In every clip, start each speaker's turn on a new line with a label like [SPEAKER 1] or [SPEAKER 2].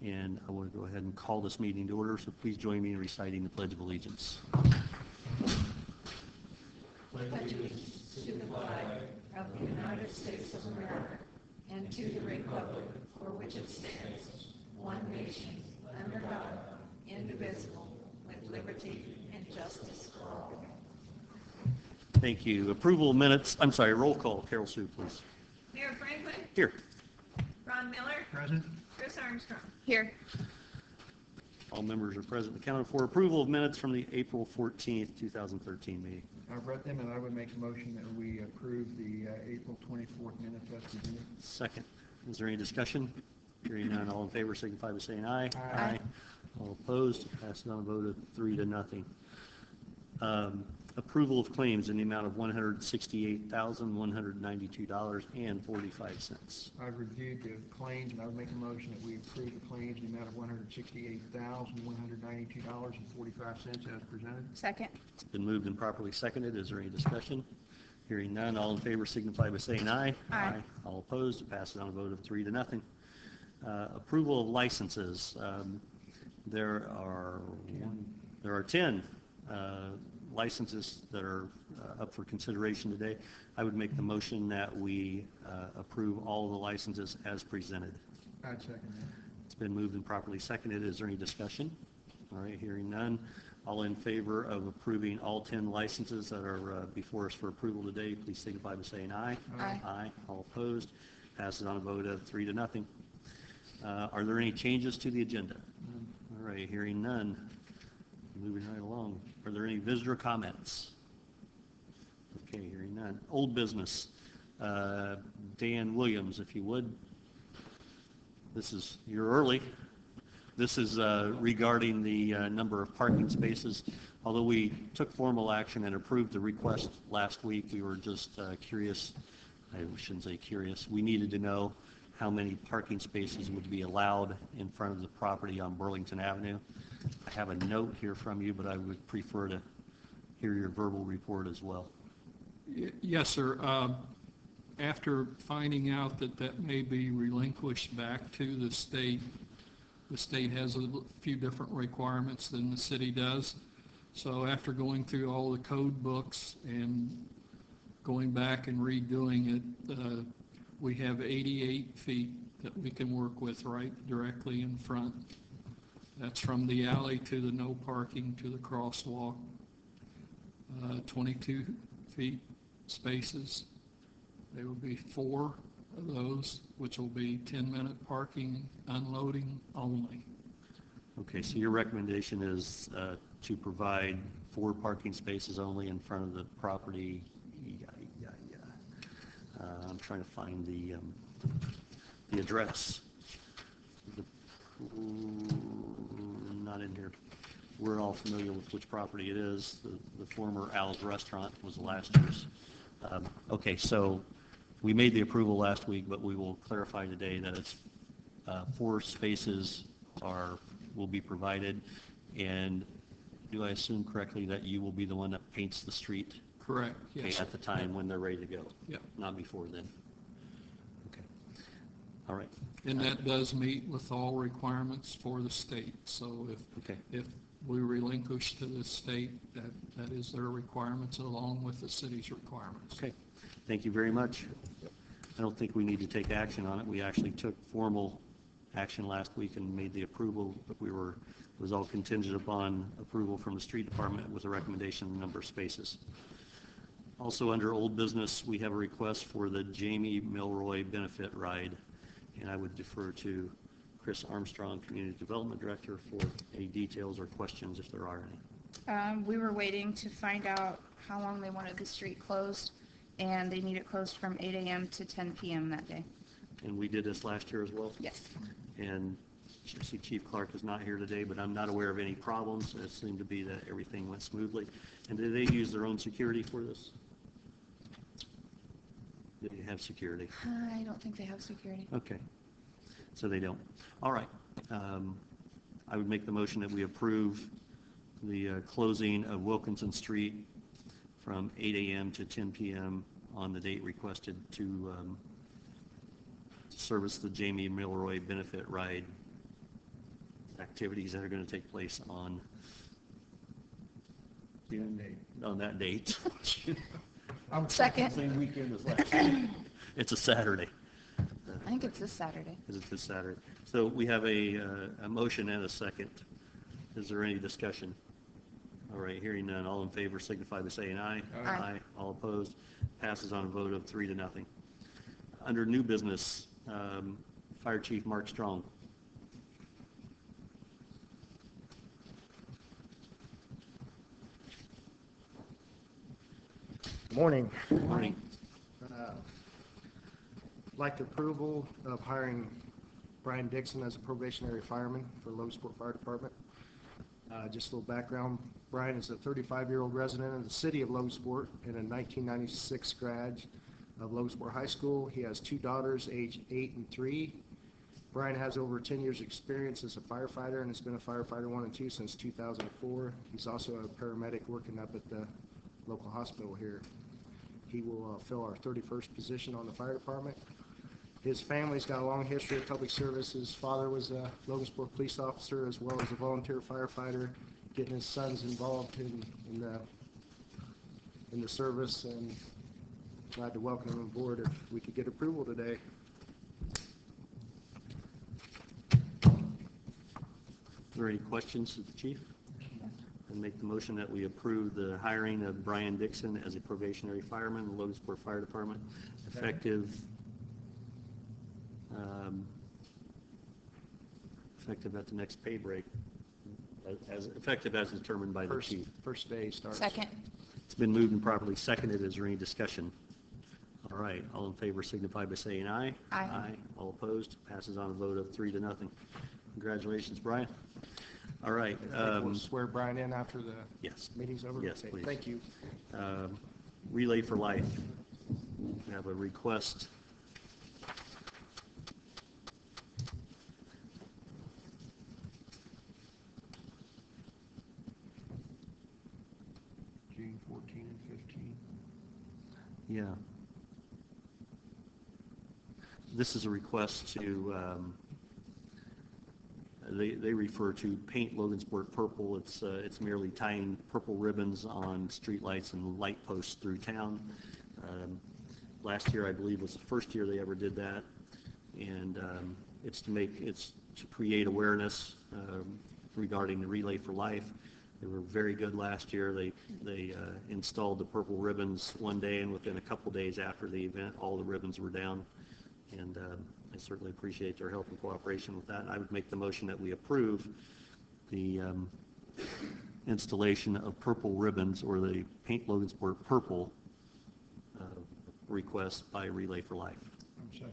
[SPEAKER 1] And I want to go ahead and call this meeting to order, so please join me in reciting the Pledge of Allegiance.
[SPEAKER 2] Pledge allegiance to the flag of the United States of America and to the republic for which it stands, one nation, under God, indivisible, with liberty and justice for all.
[SPEAKER 1] Thank you. Approval of minutes. I'm sorry, roll call. Carol Sue, please.
[SPEAKER 3] Mayor Franklin?
[SPEAKER 1] Here.
[SPEAKER 3] Ron Miller?
[SPEAKER 4] Present.
[SPEAKER 3] Chris Armstrong?
[SPEAKER 2] Here.
[SPEAKER 1] All members are present and accounted for. Approval of minutes from the April 14th, 2013 meeting.
[SPEAKER 4] I've read them, and I would make a motion that we approve the April 24th minutes as presented.
[SPEAKER 1] Second. Is there any discussion? Hearing none, all in favor signify by saying aye.
[SPEAKER 4] Aye.
[SPEAKER 1] All opposed? Passes on a vote of 3-0. Approval of claims in the amount of $168,192.45.
[SPEAKER 4] I've reviewed the claims, and I would make a motion that we approve the claims in the amount of $168,192.45 as presented.
[SPEAKER 2] Second.
[SPEAKER 1] It's been moved and properly seconded. Is there any discussion? Hearing none, all in favor signify by saying aye.
[SPEAKER 2] Aye.
[SPEAKER 1] All opposed? It passes on a vote of 3-0. Approval of licenses. There are 10 licenses that are up for consideration today. I would make the motion that we approve all the licenses as presented.
[SPEAKER 4] I'd second that.
[SPEAKER 1] It's been moved and properly seconded. Is there any discussion? All right, hearing none. All in favor of approving all 10 licenses that are before us for approval today, please signify by saying aye.
[SPEAKER 2] Aye.
[SPEAKER 1] Aye. All opposed? Passes on a vote of 3-0. Are there any changes to the agenda? All right, hearing none. Moving right along. Are there any visitor comments? Okay, hearing none. Old business. Dan Williams, if you would. You're early. This is regarding the number of parking spaces. Although we took formal action and approved the request last week, we were just curious. I shouldn't say curious. We needed to know how many parking spaces would be allowed in front of the property on Burlington Avenue. I have a note here from you, but I would prefer to hear your verbal report as well.
[SPEAKER 5] Yes, sir. After finding out that that may be relinquished back to the state has a few different requirements than the city does. So after going through all the code books and going back and redoing it, we have 88 feet that we can work with right directly in front. That's from the alley to the no parking to the crosswalk. 22 feet spaces. There will be 4 of those, which will be 10-minute parking, unloading only.
[SPEAKER 1] Okay, so your recommendation is to provide 4 parking spaces only in front of the property. I'm trying to find the address. Not in here. We're all familiar with which property it is. The former Al's Restaurant was last year's. Okay, so we made the approval last week, but we will clarify today that it's 4 spaces will be provided. And do I assume correctly that you will be the one that paints the street?
[SPEAKER 5] Correct.
[SPEAKER 1] Okay,
[SPEAKER 5] Yes.
[SPEAKER 1] at the time when they're ready to go?
[SPEAKER 5] Yep.
[SPEAKER 1] Not before then? Okay. All right.
[SPEAKER 5] And that does meet with all requirements for the state. So if we relinquish to the state, that is their requirements along with the city's requirements.
[SPEAKER 1] Okay. Thank you very much. I don't think we need to take action on it. We actually took formal action last week and made the approval, but it was all contingent upon approval from the street department with a recommendation of the number of spaces. Also under old business, we have a request for the Jamie Milroy benefit ride, and I would defer to Chris Armstrong, Community Development Director, for any details or questions if there are any.
[SPEAKER 6] We were waiting to find out how long they wanted the street closed, and they need it closed from 8 a.m. to 10 p.m. that day.
[SPEAKER 1] And we did this last year as well?
[SPEAKER 6] Yes.
[SPEAKER 1] And I see Chief Clark is not here today, but I'm not aware of any problems. It seemed to be that everything went smoothly. And did they use their own security for this? Did they have security?
[SPEAKER 6] I don't think they have security.
[SPEAKER 1] Okay. So they don't. All right. I would make the motion that we approve the closing of Wilkinson Street from 8 a.m. to 10 p.m. on the date requested to service the Jamie Milroy benefit ride activities that are going to take place on that date.
[SPEAKER 6] Second.
[SPEAKER 1] Same weekend as last year. It's a Saturday.
[SPEAKER 6] I think it's this Saturday.
[SPEAKER 1] Is it this Saturday? So we have a motion and a second. Is there any discussion? All right, hearing none. All in favor signify by saying aye.
[SPEAKER 6] Aye.
[SPEAKER 1] All opposed? Passes on a vote of 3-0. Under new business, Fire Chief Mark Strong.
[SPEAKER 7] Morning.
[SPEAKER 1] Morning.
[SPEAKER 7] Like approval of hiring Brian Dixon as a probationary fireman for Logansport Fire Department. Just a little background. Brian is a 35-year-old resident of the city of Logansport and a 1996 grad of Logansport High School. He has 2 daughters, aged 8 and 3. Brian has over 10 years experience as a firefighter and has been a firefighter 1 and 2 since 2004. He's also a paramedic working up at the local hospital here. He will fill our 31st position on the fire department. His family's got a long history of public service. His father was a Logansport police officer as well as a volunteer firefighter, getting his sons involved in the service, and glad to welcome him aboard if we could get approval today.
[SPEAKER 1] Are there any questions of the chief? And make the motion that we approve the hiring of Brian Dixon as a probationary fireman in the Logansport Fire Department, effective at the next pay break, effective as determined by the chief.
[SPEAKER 7] First day starts.
[SPEAKER 6] Second.
[SPEAKER 1] It's been moved and properly seconded. Is there any discussion? All right, all in favor signify by saying aye.
[SPEAKER 6] Aye.
[SPEAKER 1] All opposed? Passes on a vote of 3-0. Congratulations, Brian. All right.
[SPEAKER 7] We'll swear Brian in after the
[SPEAKER 1] Yes.
[SPEAKER 7] meeting's over?
[SPEAKER 1] Yes,
[SPEAKER 7] Okay,
[SPEAKER 1] please.
[SPEAKER 7] Thank you.
[SPEAKER 1] Relay for Life. We have a request.
[SPEAKER 4] June 14 and 15.
[SPEAKER 1] Yeah. This is a request to, they refer to paint Logansport purple. It's merely tying purple ribbons on streetlights and light posts through town. Last year, I believe, was the first year they ever did that, and it's to create awareness regarding the Relay for Life. They were very good last year. They installed the purple ribbons one day, and within a couple days after the event, all the ribbons were down. And I certainly appreciate their help and cooperation with that. I would make the motion that we approve the installation of purple ribbons, or the Paint Logansport Purple request by Relay for Life.
[SPEAKER 4] I'm second.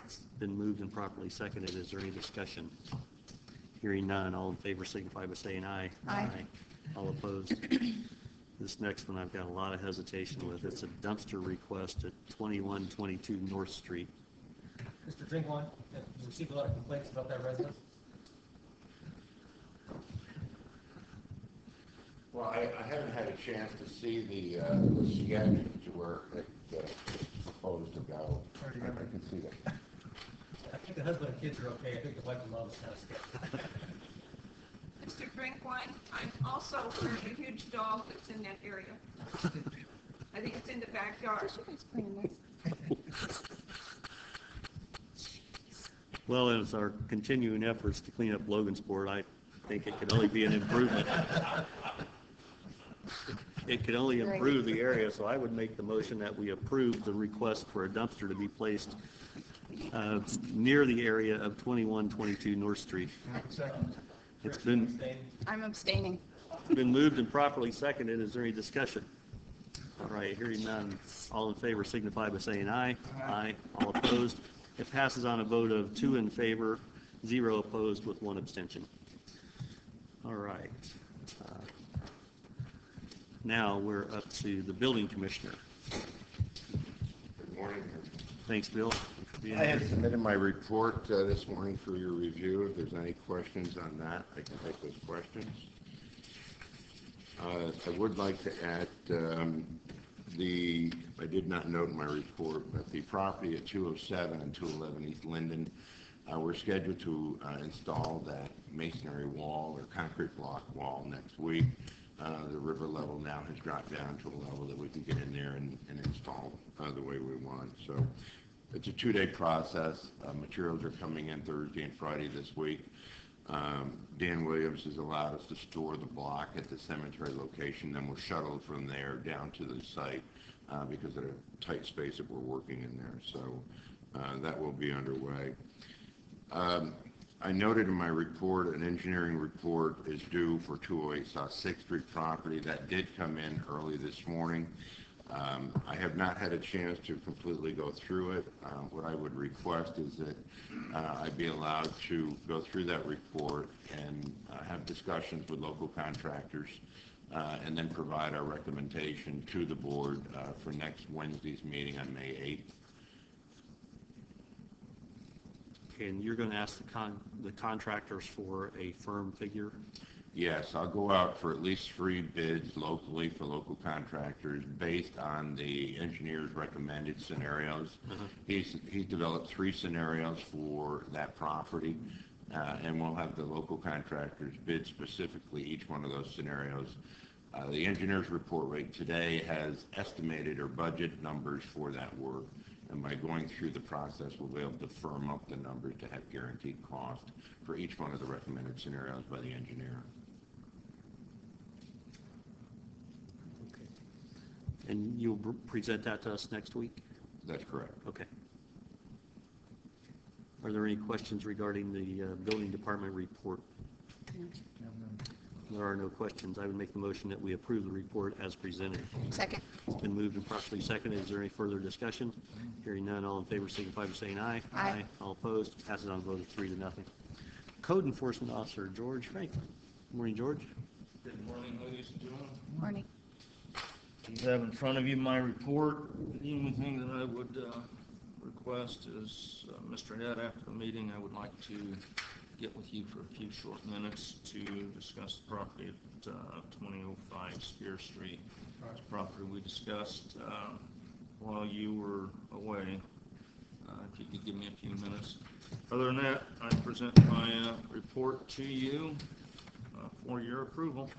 [SPEAKER 1] It's been moved and properly seconded. Is there any discussion? Hearing none, all in favor signify by saying aye.
[SPEAKER 6] Aye.
[SPEAKER 1] All opposed? This next one I've got a lot of hesitation with. It's a dumpster request at 2122 North Street.
[SPEAKER 8] Mr. Drinkwine, have you received a lot of complaints about that residence?
[SPEAKER 9] Well, I haven't had a chance to see the sketch to where it's supposed to go. I can see that.
[SPEAKER 8] I think the husband and kids are okay. I think the wife and mom is kind of scared.
[SPEAKER 3] Mr. Drinkwine, I'm also heard a huge dog that's in that area. I think it's in the backyard.
[SPEAKER 1] Well, as our continuing efforts to clean up Logansport, I think it could only be an improvement. It could only improve the area, so I would make the motion that we approve the request for a dumpster to be placed near the area of 2122 North Street.
[SPEAKER 4] Second.
[SPEAKER 1] It's been
[SPEAKER 6] I'm abstaining.
[SPEAKER 1] moved and properly seconded. Is there any discussion? All right, hearing none. All in favor signify by saying aye. Aye. All opposed? It passes on a vote of 2 in favor, 0 opposed, with 1 abstention. All right. Now we're up to the building commissioner.
[SPEAKER 9] Good morning.
[SPEAKER 1] Thanks, Bill.
[SPEAKER 9] I had submitted my report this morning for your review. If there's any questions on that, I can take those questions. I would like to add I did not note in my report, but the property at 207 and 211 East Linden We're scheduled to install that masonry wall or concrete block wall next week. The river level now has dropped down to a level that we can get in there and install the way we want. So it's a 2-day process. Materials are coming in Thursday and Friday this week. Dan Williams has allowed us to store the block at the cemetery location, then we'll shuttle from there down to the site because of the tight space that we're working in there. So that will be underway. I noted in my report an engineering report is due for 208 South 6th Street property. That did come in early this morning. I have not had a chance to completely go through it. What I would request is that I be allowed to go through that report and have discussions with local contractors and then provide our recommendation to the board for next Wednesday's meeting on May 8th.
[SPEAKER 1] Okay, and you're going to ask the contractors for a firm figure?
[SPEAKER 9] Yes, I'll go out for at least 3 bids locally for local contractors based on the engineer's recommended scenarios. He's developed 3 scenarios for that property, and we'll have the local contractors bid specifically each one of those scenarios. The engineer's report right today has estimated or budget numbers for that work, and by going through the process, we'll be able to firm up the numbers to have guaranteed cost for each one of the recommended scenarios by the engineer.
[SPEAKER 1] Okay. And you'll present that to us next week?
[SPEAKER 9] That's correct.
[SPEAKER 1] Okay. Are there any questions regarding the building department report? There are no questions. I would make the motion that we approve the report as presented.
[SPEAKER 6] Second.
[SPEAKER 1] It's been moved and properly seconded. Is there any further discussion? Hearing none, all in favor signify by saying aye.
[SPEAKER 6] Aye.
[SPEAKER 1] All opposed? Passes on a vote of 3-0. Code Enforcement Officer George Franklin. Good morning, George.
[SPEAKER 10] Good morning, ladies and gentlemen.
[SPEAKER 6] Morning.
[SPEAKER 10] You have in front of you my report. The only thing that I would request is, Mr. Head, after the meeting, I would like to get with you for a few short minutes to discuss the property at 2005 Spear Street. It's a property we discussed while you were away. If you could give me a few minutes. Other than that, I present my report to you for your approval.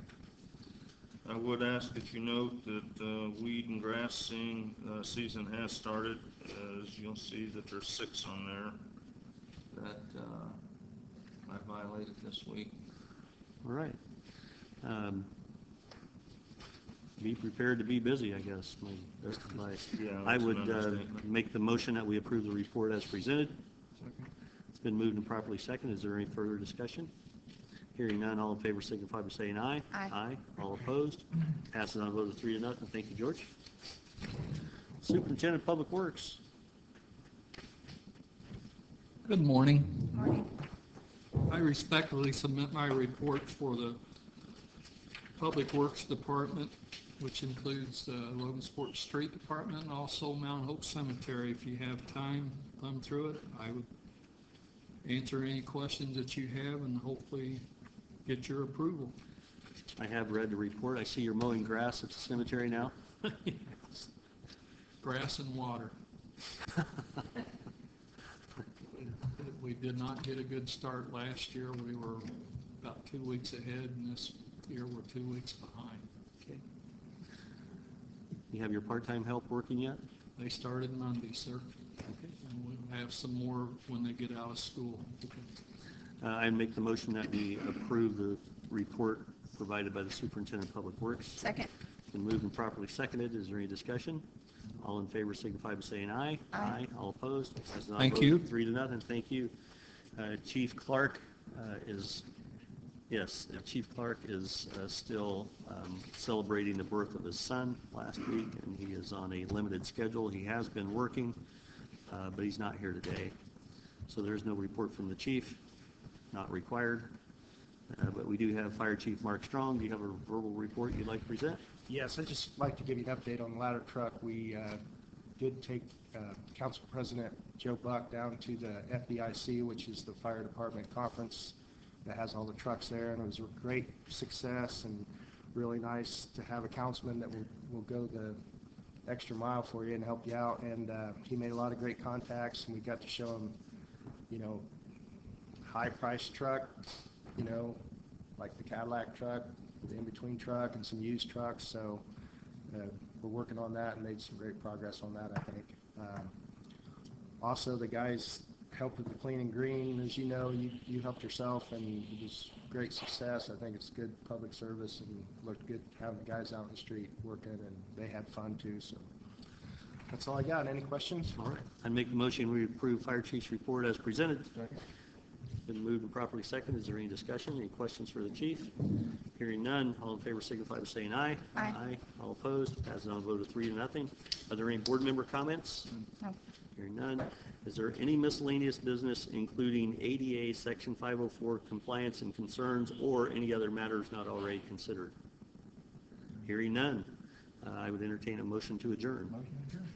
[SPEAKER 10] I would ask that you note that weed and grass season has started. As you'll see that there's 6 on there that I violated this week.
[SPEAKER 1] All right. Be prepared to be busy, I guess. My best advice.
[SPEAKER 10] Yeah,
[SPEAKER 1] I
[SPEAKER 10] that's
[SPEAKER 1] would
[SPEAKER 10] an understatement.
[SPEAKER 1] make the motion that we approve the report as presented. It's been moved and properly seconded. Is there any further discussion? Hearing none, all in favor signify by saying aye.
[SPEAKER 6] Aye.
[SPEAKER 1] Aye. All opposed? Passes on a vote of 3-0. Thank you, George. Superintendent of Public Works.
[SPEAKER 5] Good morning.
[SPEAKER 6] Morning.
[SPEAKER 5] I respectfully submit my report for the Public Works Department, which includes the Logansport Street Department and also Mount Hope Cemetery. If you have time, thumb through it. I would answer any questions that you have and hopefully get your approval.
[SPEAKER 1] I have read the report. I see you're mowing grass at the cemetery now.
[SPEAKER 5] Yes. Grass and water. We did not get a good start last year. We were about 2 weeks ahead, and this year we're 2 weeks behind.
[SPEAKER 1] Okay. You have your part-time help working yet?
[SPEAKER 5] They started Monday, sir.
[SPEAKER 1] Okay.
[SPEAKER 5] And we'll have some more when they get out of school.
[SPEAKER 1] I make the motion that we approve the report provided by the Superintendent of Public Works.
[SPEAKER 6] Second.
[SPEAKER 1] It's been moved and properly seconded. Is there any discussion? All in favor signify by saying aye.
[SPEAKER 6] Aye.
[SPEAKER 1] All opposed? Passes on a
[SPEAKER 5] Thank
[SPEAKER 1] vote
[SPEAKER 5] you.
[SPEAKER 1] of 3-0. Thank you. Chief Clark Chief Clark is still celebrating the birth of his son last week, and he is on a limited schedule. He has been working, but he's not here today. So there's no report from the chief, not required. But we do have Fire Chief Mark Strong. Do you have a verbal report you'd like to present?
[SPEAKER 7] Yes, I'd just like to give you an update on the ladder truck. We did take Council President Joe Buck down to the FDIC, which is the Fire Department Conference that has all the trucks there, and it was a great success and really nice to have a councilman that will go the extra mile for you and help you out. And he made a lot of great contacts, and we got to show him, high-priced truck, you know, like the Cadillac truck, the in-between truck, and some used trucks. So we're working on that and made some great progress on that, I think. Also, the guys helped with the clean and green. As you know, you helped yourself, and it was great success. I think it's good public service and looked good having the guys out in the street working, and they had fun too. So that's all I got. Any questions?
[SPEAKER 1] All right. I make the motion we approve Fire Chief's report as presented. Been moved and properly seconded. Is there any discussion? Any questions for the chief? Hearing none. All in favor signify by saying aye.
[SPEAKER 6] Aye.
[SPEAKER 1] All opposed? Passes on a vote of 3-0. Are there any board member comments?
[SPEAKER 6] No.
[SPEAKER 1] Hearing none. Is there any miscellaneous business, including ADA Section 504 compliance and concerns, or any other matters not already considered? Hearing none. I would entertain a motion to adjourn.
[SPEAKER 4] Motion adjourned.